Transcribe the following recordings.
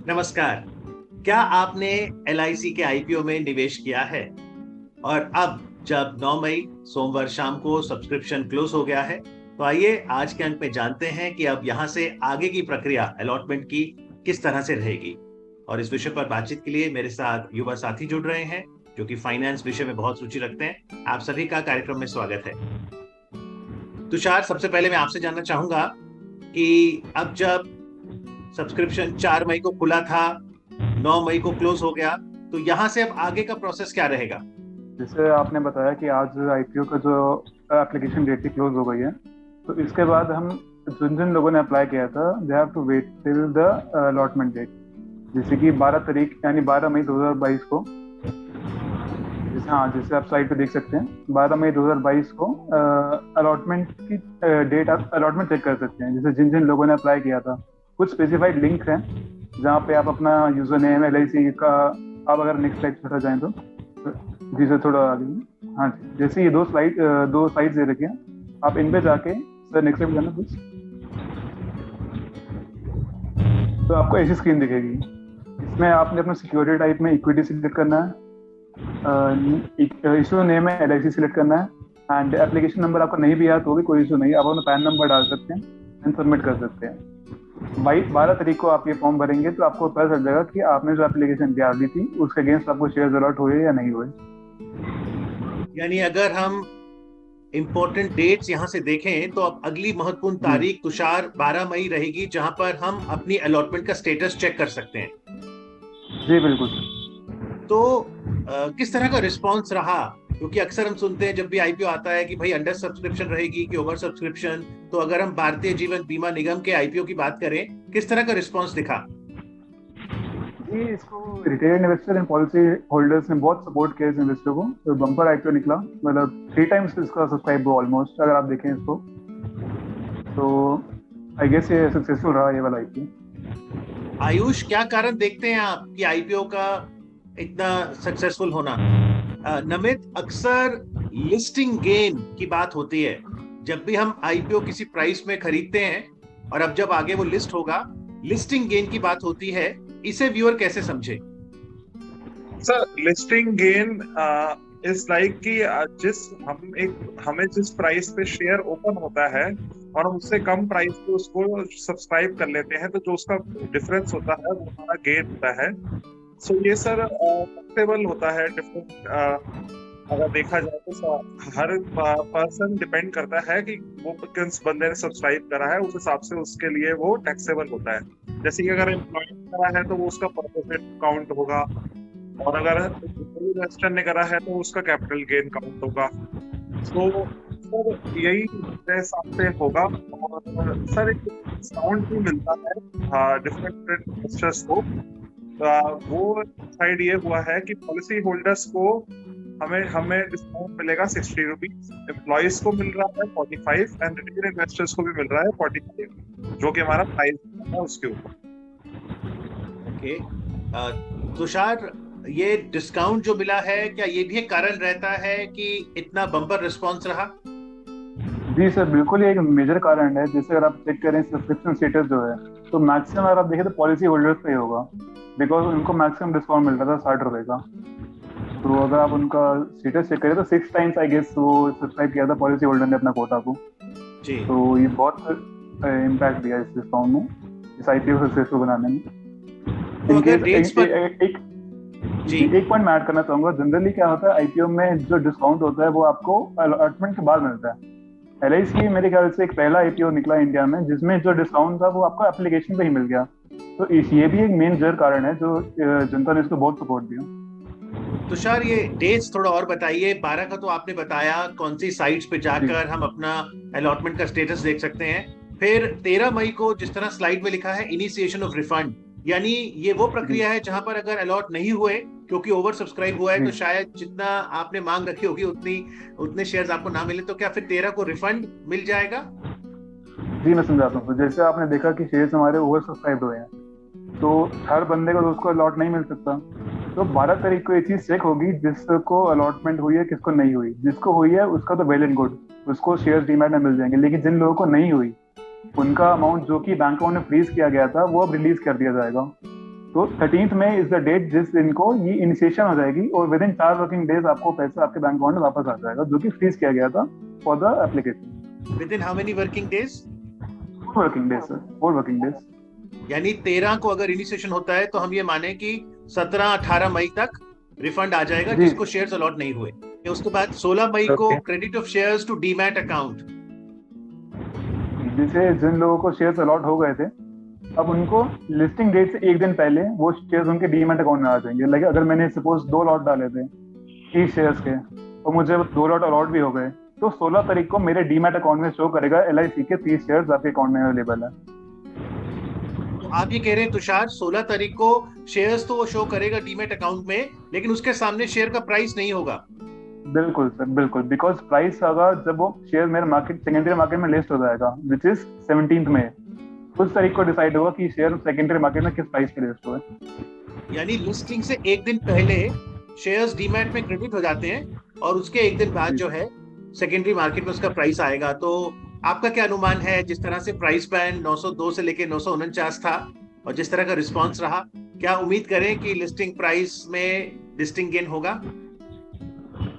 नमस्कार। क्या आपने एलआईसी के आईपीओ में निवेश किया है? और अब जब 9 मई सोमवार शाम को सब्सक्रिप्शन क्लोज हो गया है, तो आइए आज के अंक में जानते हैं कि अब यहां से आगे की प्रक्रिया अलॉटमेंट की किस तरह से रहेगी। और इस विषय पर बातचीत के लिए मेरे साथ युवा साथी जुड़ रहे हैं जो कि फाइनेंस विषय में बहुत रुचि रखते हैं। आप सभी का कार्यक्रम में स्वागत है। तुषार, सबसे पहले मैं आपसे जानना चाहूंगा कि अब जब सब्सक्रिप्शन 4 मई को खुला था, 9 मई को क्लोज हो गया, तो यहाँ से अब आगे का प्रोसेस क्या रहेगा? जैसे आपने बताया कि आज आईपीओ का जो एप्लीकेशन डेट थी क्लोज हो गई है, तो इसके बाद हम जिन जिन लोगों ने अप्लाई किया था they have to wait till the allotment date, जैसे कि 12 तारीख यानी 12 मई 2022 को। जैसे आप साइट पे देख सकते हैं, 12 मई 2022 को अलॉटमेंट की डेट आप अलॉटमेंट चेक कर सकते हैं। जैसे जिन जिन लोगों ने अप्लाई किया था, कुछ स्पेसिफाइड लिंक हैं जहाँ पे आप अपना यूजर नेम एलआईसी का, आप अगर नेक्स्ट स्लाइड पर जाएं तो जी सर थोड़ा आगे। हाँ जी, जैसे ये दो साइट्स दे रखी हैं, आप इन पे जाके सर नेक्स्ट स्लाइड जाना प्लीज। तो आपको ऐसी स्क्रीन दिखेगी। इसमें आपने अपना सिक्योरिटी टाइप में इक्विटी सिलेक्ट करना है, इशू नेम है एलआईसी सिलेक्ट करना है, एंड एप्लीकेशन नंबर आपका नहीं भी आया तो भी कोई इशू नहीं, आप अपना पैन नंबर डाल सकते हैं एंड सबमिट कर सकते हैं। 12 तारीख को आप ये फॉर्म भरेंगे तो आपको पता चल जाएगा कि आपने जो एप्लीकेशन तैयार दी थी उसके अगेंस्ट आपको शेयर अलॉट हुए या नहीं हुए। यानी अगर हम इंपॉर्टेंट डेट्स यहाँ से देखें तो अब अगली महत्वपूर्ण जी तारीख तुषार 12 मई रहेगी, जहां पर हम अपनी अलॉटमेंट का स्टेटस चेक कर सकते हैं। जी बिल्कुल। तो किस तरह का रिस्पॉन्स रहा? क्योंकि अक्सर हम सुनते हैं जब भी आईपीओ आता है कि भाई अंडर सब्सक्रिप्शन रहेगी कि ओवर सब्सक्रिप्शन। तो अगर हम भारतीय जीवन बीमा निगम के आईपीओ की बात करें, किस तरह का रिस्पॉन्स दिखा? जी, इसको retail investor and policy holders ने बहुत सपोर्ट किया इस इन्वेस्टर को, तो बम्पर आईपीओ निकला, मतलब 3 टाइम्स इसका सब्सक्राइब हुआ ऑलमोस्ट, अगर आप देखें इसको। तो आई गेस ये सक्सेसफुल रहा ये वाला आईपीओ। आयुष, क्या कारण देखते हैं आप कि आईपीओ का इतना सक्सेसफुल होना? नमित, अक्सर लिस्टिंग गेन की बात होती है जब भी हम आईपीओ किसी प्राइस में खरीदते हैं, और अब जब आगे वो लिस्ट होगा, लिस्टिंग गेन की बात होती है। इसे व्यूअर कैसे समझे? Sir, listing gain is like कि हमें जिस प्राइस पे शेयर ओपन होता है और हम उससे कम प्राइस पे उसको सब्सक्राइब कर लेते हैं, तो जो उसका डिफरेंस होता है वो हमारा गेन होता है। सो ये सर टैक्सेबल होता है। डिफरेंट अगर देखा जाए तो हर पर्सन डिपेंड करता है कि वो किस बंदे ने सब्सक्राइब करा है, उस हिसाब से उसके लिए वो टैक्सेबल होता है। जैसे कि अगर एम्प्लॉय करा है तो वो उसका प्रॉफिट काउंट होगा, और अगर इन्वेस्टर ने करा है तो उसका कैपिटल गेन काउंट होगा। सो सर यही मेरे हिसाब से होगा। और सर एक डिस्काउंट भी मिलता है डिफरेंट इन्वेस्टर्स को। वो साइड ये हुआ है कि पॉलिसी होल्डर्स को हमें हमें डिस्काउंट मिलेगा 60 रुपीज, एम्प्लॉयज को मिल रहा है 45 एंड रिटेल इन्वेस्टर्स को भी मिल रहा है 45, जो कि हमारा प्राइस है उसके ऊपर। ओके। तुषार, ये डिस्काउंट जो मिला है, क्या ये भी एक कारण रहता है कि इतना बम्पर रिस्पॉन्स रहा? जी सर बिल्कुल, ये एक मेजर कारण है। जैसे अगर आप चेक करें सब्सक्रिप्शन स्टेटस जो है, तो मैक्सिमम अगर आप देखें तो पॉलिसी होल्डर्स पे ही होगा, बिकॉज उनको मैक्सिमम डिस्काउंट मिल रहा था 60 रुपए का। तो अगर आप उनका स्टेटस चेक करें तो 6 टाइम्स आई गेस वो सब्सक्राइब किया था पॉलिसी होल्डर ने अपना कोटा को। जी। तो ये बहुत इम्पैक्ट दिया इस डिस्काउंट में, इस आईपीओ सक्सेसफुल बनाने में। तो अगर इनकेस डेट्स पर जी एक पॉइंट मैं ऐड करना चाहूंगा। जनरली क्या होता है, आईपीओ में जो डिस्काउंट होता है वो आपको अलॉटमेंट के बाद मिलता है। एलआईसी मेरे ख्याल से एक पहला आईपीओ निकला इंडिया में जिसमें जो डिस्काउंट था वो आपको एप्लीकेशन पे ही मिल गया। तो ये भी एक मेजर कारण है जो जनता ने इसको बहुत सपोर्ट दिया। तुषार, ये डेट्स थोड़ा और बताइए। 12 का तो आपने बताया, कौन सी साइट्स पे जाकर हम अपना अलॉटमेंट का स्टेटस देख सकते हैं। फिर 13 मई को जिस तरह स्लाइड में लिखा है, इनिशिएशन ऑफ रिफंड, यानी ये वो प्रक्रिया है जहां पर अगर अलॉट नहीं हुए क्योंकि ओवर सब्सक्राइब हुआ है, तो शायद जितना आपने मांग रखी होगी उतने शेयर्स आपको ना मिले, तो क्या फिर 13 को रिफंड मिल जाएगा? जी मैं समझाता हूँ। तो जैसे आपने देखा कि शेयर्स हमारे ओवर सब्सक्राइब हुए हैं, तो हर बंदे को तो उसको अलॉट नहीं मिल सकता। तो 12 तारीख को ये चीज चेक होगी जिसको अलॉटमेंट हुई है किसको नहीं हुई। जिसको हुई है उसका तो वेल एंड गुड, उसको शेयर्स डीमैट में मिल जाएंगे। लेकिन जिन लोगों को नहीं हुई, उनका अमाउंट जो कि बैंकों ने फ्रीज किया गया था वो अब रिलीज कर दिया जाएगा। तो 13th में इज द डेट जिस दिन को ये इनिशिएशन हो जाएगी और विद इन 4 वर्किंग डेज आपको पैसा आपके बैंक अकाउंट में वापस आ जाएगा, जो कि फ्रीज किया गया था for the application. With in how many working days? 4 working days sir, 4 working days. यानी 13 को अगर इनिशिएशन होता है तो हम ये माने कि 17-18 मई तक रिफंड आ जाएगा जिसको शेयर्स अलॉट नहीं हुए। उसके बाद 16 मई को credit of shares to demat account. जिसे जिन लोगों को शेयर्स अलॉट हो गए थे, अब उनको लिस्टिंग डेट से एक दिन पहले वो शेयर्स उनके डीमैट अकाउंट में आ जाएंगे। लाइक अगर मैंने सपोज 2 लॉट डाले थे 30 शेयर्स के और मुझे 2 लॉट अलॉट भी हो गए, तो 16 तारीख को मेरे डीमैट अकाउंट में शो करेगा LIC के 30 शेयर्स आपके अकाउंट में अवेलेबल है। तो आप ये कह रहे हैं तुषार 16 तारीख को शेयर्स तो वो शो करेगा डीमैट अकाउंट में, लेकिन उसके सामने शेयर का प्राइस नहीं होगा? बिल्कुल सर, बिल्कुल, बिकॉज प्राइस होगा जब वो शेयर मेरे मार्केट सेकेंडरी मार्केट में लिस्ट हो जाएगा, विच इज 17th में। उस तारीख को डिसाइड होगा कि शेयर सेकेंडरी मार्केट में किस प्राइस पे लिस्ट हुआ है। यानी लिस्टिंग से एक दिन पहले शेयर्स डीमैट में क्रेडिट हो जाते हैं और उसके एक दिन बाद जो है सेकेंडरी मार्केट में उसका प्राइस आएगा। तो आपका क्या अनुमान है, जिस तरह से प्राइस बैंड 902 से लेके 949 था और जिस तरह का रिस्पांस रहा, क्या उम्मीद करें कि लिस्टिंग प्राइस में लिस्टिंग गेन होगा?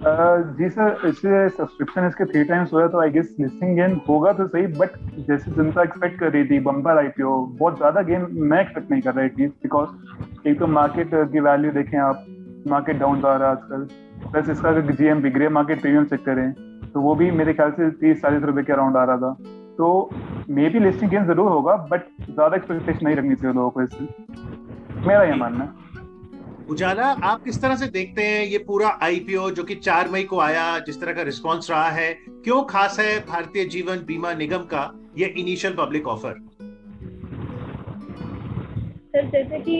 जी सर, इससे सब्सक्रिप्शन इसके 3 टाइम्स हुआ तो आई गेस लिस्टिंग गेन होगा तो सही, बट जैसे जनता एक्सपेक्ट कर रही थी बम्पर IPO, बहुत ज्यादा गेन मैं एक्सपेक्ट नहीं कर रहा एटलीस्ट, बिकॉज एक तो मार्केट की वैल्यू देखें आप, मार्केट डाउन जा रहा है आजकल, प्लस इसका अगर GMP grey market premium check करें तो वो भी मेरे ख्याल से 30-40 रुपए के अराउंड आ रहा था। तो मे बी लिस्टिंग गेन जरूर होगा, बट ज्यादा एक्सपेक्टेशन नहीं रखनी चाहिए लोगों को, इससे मेरा ये मानना है। उजाला, आप किस तरह से देखते हैं ये पूरा IPO जो कि 4 मई को आया, जिस तरह का रिस्पांस रहा है, क्यों खास है भारतीय जीवन बीमा निगम का ये इनिशियल पब्लिक ऑफर? सर जैसे कि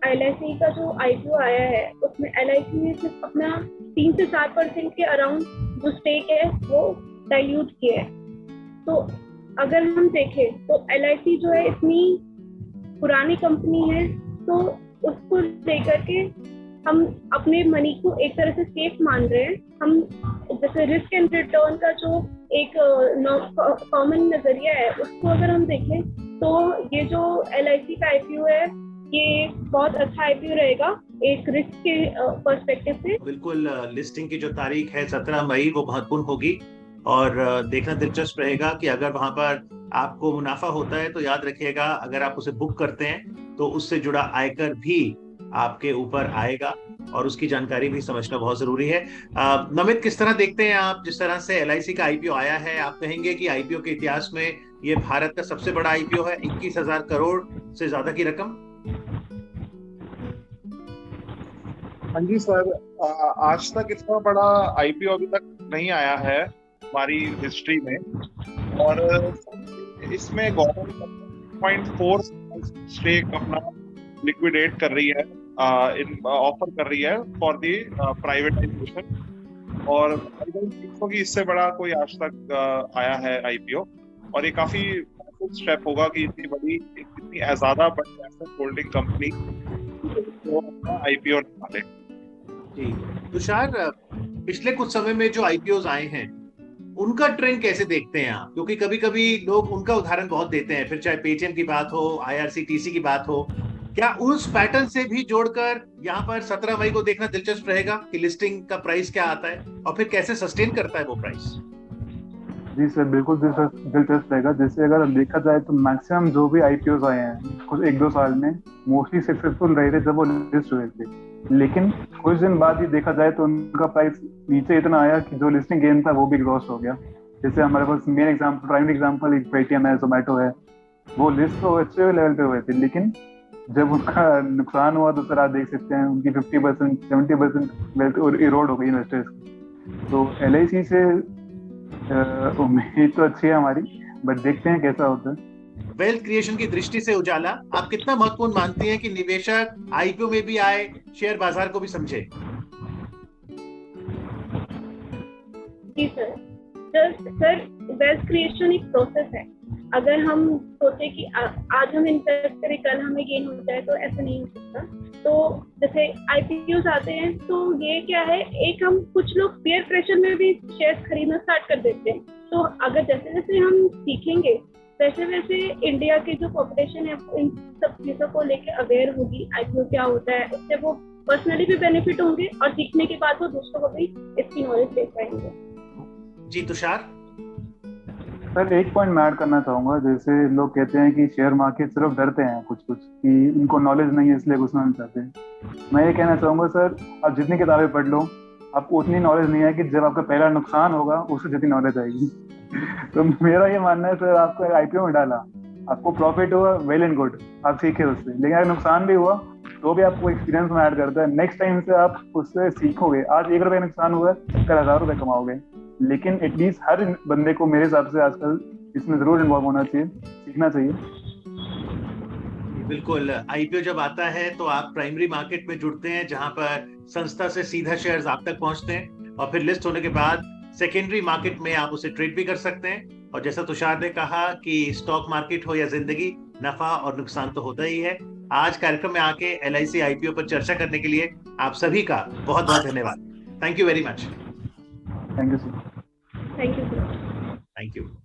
LIC का जो IPO आया है उसमें LIC ने सिर्फ अपना 3 से 4% के अराउंड जो स्टेक है वो डाइल्यूट किया है। तो अगर हम देखें तो LIC जो है इतनी पुरानी कंपनी है, तो उसको लेकर के हम अपने मनी को एक तरह से सेफ मान रहे हैं। हम जैसे रिस्क एंड रिटर्न का जो एक कॉमन नजरिया है उसको अगर हम देखें तो ये जो LIC का IPO है ये बहुत अच्छा IPO रहेगा एक रिस्क के पर्सपेक्टिव से। बिल्कुल, लिस्टिंग की जो तारीख है 17 मई वो महत्वपूर्ण होगी और देखना दिलचस्प रहेगा कि अगर वहां पर आपको मुनाफा होता है तो याद रखिएगा, अगर आप उसे बुक करते हैं तो उससे जुड़ा आयकर भी आपके ऊपर आएगा और उसकी जानकारी भी समझना बहुत जरूरी है। नमित, किस तरह देखते हैं आप, जिस तरह से LIC का IPO आया है, आप कहेंगे कि IPO के इतिहास में ये भारत का सबसे बड़ा IPO है, 21,000 करोड़ से ज्यादा की रकम? हाँ जी सर, आज तक इतना बड़ा IPO अभी तक नहीं आया है हमारी हिस्ट्री में, और इसमें गवर्नमेंट 0.4 स्टेक अपना लिक्विडेट कर रही है, ऑफर कर रही है फॉर दी प्राइवेटाइजेशन, और कि इससे बड़ा कोई आज तक आया है IPO, और ये काफी स्टेप होगा कि इतनी बड़ी, इतनी ज्यादा बड़ी एसेट होल्डिंग कंपनी तो अपना IPO निकाले। जी तुषार, पिछले कुछ समय में जो IPOs आए हैं उनका ट्रेंड कैसे देखते हैं आप? क्योंकि कभी कभी लोग उनका उदाहरण बहुत देते हैं, फिर चाहे पेटीएम की बात हो, IRCTC की बात हो, क्या उस पैटर्न से भी जोड़कर यहाँ पर 17 मई को देखना दिलचस्प रहेगा कि लिस्टिंग का प्राइस क्या आता है और फिर कैसे सस्टेन करता है वो प्राइस? जी सर, बिल्कुल दिलचस्प रहेगा। जैसे अगर देखा जाए तो मैक्सिमम जो भी IPOs आए हैं कुछ 1-2 साल में मोस्टली सक्सेसफुल रहे थे जब वो लिस्ट हुए थे, लेकिन कुछ दिन बाद ही देखा जाए तो उनका प्राइस नीचे इतना आया कि जो लिस्टिंग गेन था वो भी एग्जॉस्ट हो गया। जैसे हमारे पास मेन एग्जांपल, प्राइमरी एग्जांपल एक पेटीएम है, जोमेटो है, वो लिस्ट तो अच्छे लेवल पे हुए थे, लेकिन जब उनका नुकसान हुआ तो सर आप देख सकते हैं उनकी 50% 70% वेल्थ इरोड हो गई इन्वेस्टर्स की। तो LIC से उम्मीद तो अच्छी है हमारी, बट देखते हैं कैसा होता है। वेल्थ क्रिएशन की दृष्टि से उजाला, आप कितना महत्वपूर्ण मानती हैं कि निवेशक IPO में भी आए, शेयर बाजार को भी समझे? जी सर, वेल्थ क्रिएशन एक प्रोसेस है। अगर हम सोचे कि आज हम इन्वेस्ट करें कल हमें गेन हो जाए तो ऐसा नहीं हो सकता। तो जैसे IPOs आते हैं तो ये क्या है, एक हम कुछ लोग पीयर प्रेशर में भी शेयर्स खरीदना स्टार्ट कर देते हैं। तो अगर जैसे जैसे हम सीखेंगे वैसे वैसे इंडिया की जो पॉपुलेशन है वो इन सब चीजों को लेके अवेयर होगी, आईपीओ क्या होता है, उससे वो पर्सनली भी बेनिफिट होंगे और सीखने के बाद वो दूसरों को भी इसकी नॉलेज दे पाएंगे। जी तुषार। सर एक पॉइंट मैं ऐड करना चाहूंगा, जैसे लोग कहते हैं कि शेयर मार्केट सिर्फ डरते हैं कुछ कुछ कि उनको नॉलेज नहीं है इसलिए घुसना नहीं चाहते। मैं ये कहना चाहूंगा सर, आप जितनी किताबें पढ़ लो आपको उतनी नॉलेज नहीं है कि जब आपका पहला नुकसान होगा उससे जितनी नॉलेज आएगी। तो मेरा ये मानना है सर, आपको आईपीओ में डाला, आपको प्रॉफिट हुआ, वेल एंड गुड, आप सीखे उससे, लेकिन अगर नुकसान भी हुआ तो भी आपको एक्सपीरियंस में ऐड करता है। नेक्स्ट टाइम से आप उससे सीखोगे। आज 1 रुपये नुकसान हुआ, कल 1000 रुपये कमाओगे, लेकिन एटलीस्ट हर बंदे को मेरे हिसाब से आजकल इसमें जरूर इन्वॉल्व होना चाहिए, सीखना चाहिए। बिल्कुल, आईपीओ जब आता है तो आप प्राइमरी मार्केट में जुड़ते हैं जहां पर संस्था से सीधा शेयर्स आप तक पहुंचते हैं और फिर लिस्ट होने के बाद सेकेंडरी मार्केट में आप उसे ट्रेड भी कर सकते हैं। और जैसा तुषार ने कहा कि स्टॉक मार्केट हो या जिंदगी, नफा और नुकसान तो होता ही है। आज कार्यक्रम में आके LIC आईपीओ पर चर्चा करने के लिए आप सभी का बहुत बहुत धन्यवाद। Thank you very much. Thank you sir. Thank you. Thank you.